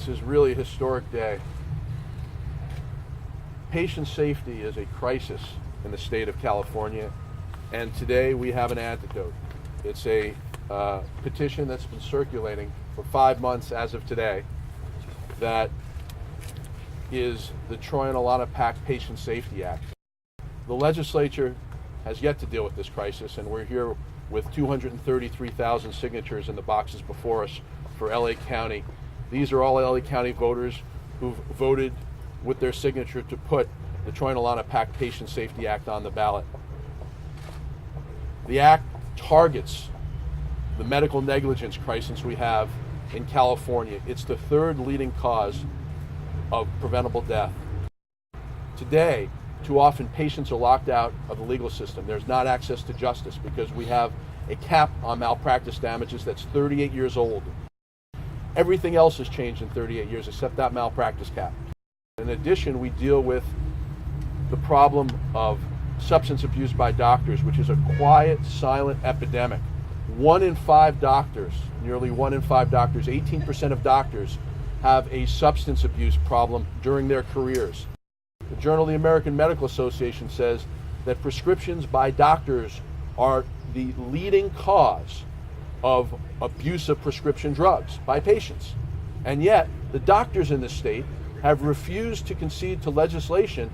This is really a historic day. Patient safety is a crisis in the state of California, and today we have an antidote. It's a petition that's been circulating for 5 months as of today that is the Troy and Alana Pack Patient Safety Act. The legislature has yet to deal with this crisis, and we're here with 233,000 signatures in the boxes before us for LA County. These are all LA County voters who've voted with their signature to put the Troy and Alana Pack Patient Safety Act on the ballot. The act targets the medical negligence crisis we have in California. It's the third leading cause of preventable death. Today, too often patients are locked out of the legal system. There's not access to justice because we have a cap on malpractice damages that's 38 years old. Everything else has changed in 38 years except that malpractice cap. In addition, we deal with the problem of substance abuse by doctors, which is a quiet, silent epidemic. 1 in 5 doctors, nearly 1 in 5 doctors, 18% of doctors have a substance abuse problem during their careers. The Journal of the American Medical Association says that prescriptions by doctors are the leading cause of abuse of prescription drugs by patients. And yet, the doctors in this state have refused to concede to legislation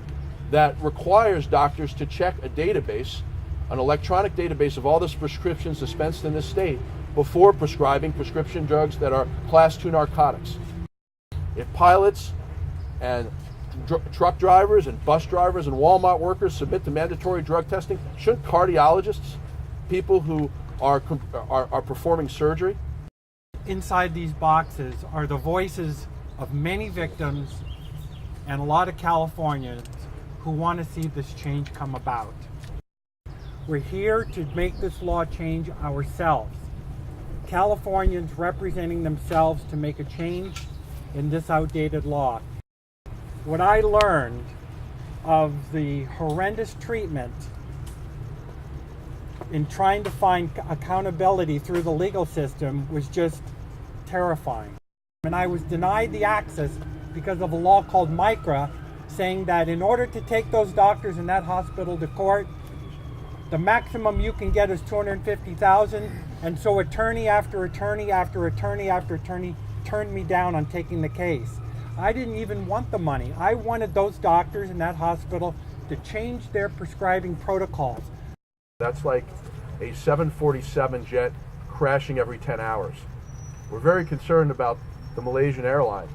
that requires doctors to check a database, an electronic database of all the prescriptions dispensed in this state before prescribing prescription drugs that are Class 2 narcotics. If pilots and truck drivers and bus drivers and Walmart workers submit to mandatory drug testing, shouldn't cardiologists, people who are performing surgery? Inside these boxes are the voices of many victims and a lot of Californians who want to see this change come about. We're here to make this law change ourselves. Californians representing themselves to make a change in this outdated law. What I learned of the horrendous treatment in trying to find accountability through the legal system was just terrifying. And I was denied the access because of a law called MICRA, saying that in order to take those doctors in that hospital to court, the maximum you can get is $250,000, and so attorney after attorney after attorney after attorney turned me down on taking the case. I didn't even want the money. I wanted those doctors in that hospital to change their prescribing protocols. That's like a 747 jet crashing every 10 hours. We're very concerned about the Malaysian airline.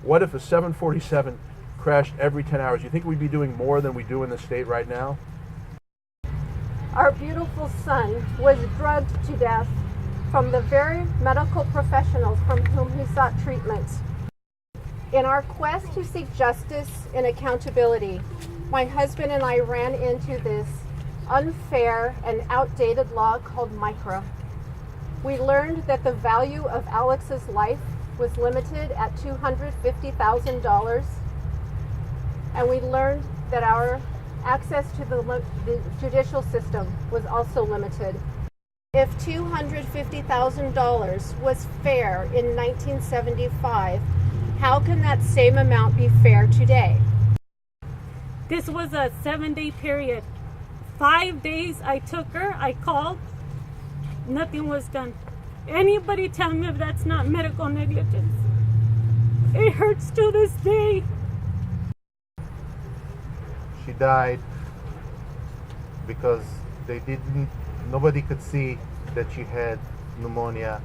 What if a 747 crashed every 10 hours? You think we'd be doing more than we do in the state right now? Our beautiful son was drugged to death from the very medical professionals from whom he sought treatment. In our quest to seek justice and accountability, my husband and I ran into this unfair and outdated law called MICRA. We learned that the value of Alex's life was limited at $250,000, and we learned that our access to the judicial system was also limited. If $250,000 was fair in 1975, how can that same amount be fair today? This was a 7-day period. 5 days I took her, I called, nothing was done. Anybody tell me if that's not medical negligence? It hurts to this day. She died because nobody could see that she had pneumonia.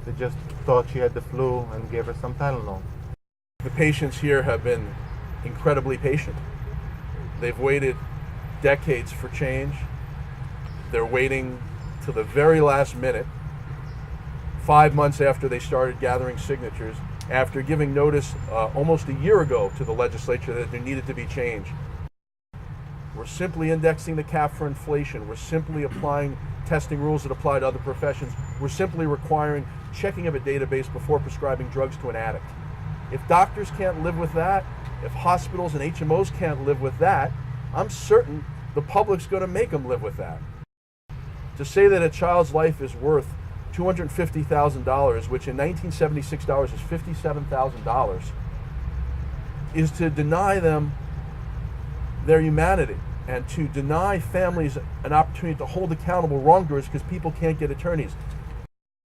They just thought she had the flu and gave her some Tylenol. The patients here have been incredibly patient. They've waited decades for change. They're waiting till the very last minute, 5 months after they started gathering signatures, after giving notice almost a year ago to the legislature that there needed to be change. We're simply indexing the cap for inflation. We're simply applying testing rules that apply to other professions. We're simply requiring checking of a database before prescribing drugs to an addict. If doctors can't live with that, if hospitals and HMOs can't live with that, I'm certain the public's going to make them live with that. To say that a child's life is worth $250,000, which in 1976 dollars is $57,000, is to deny them their humanity and to deny families an opportunity to hold accountable wrongdoers because people can't get attorneys.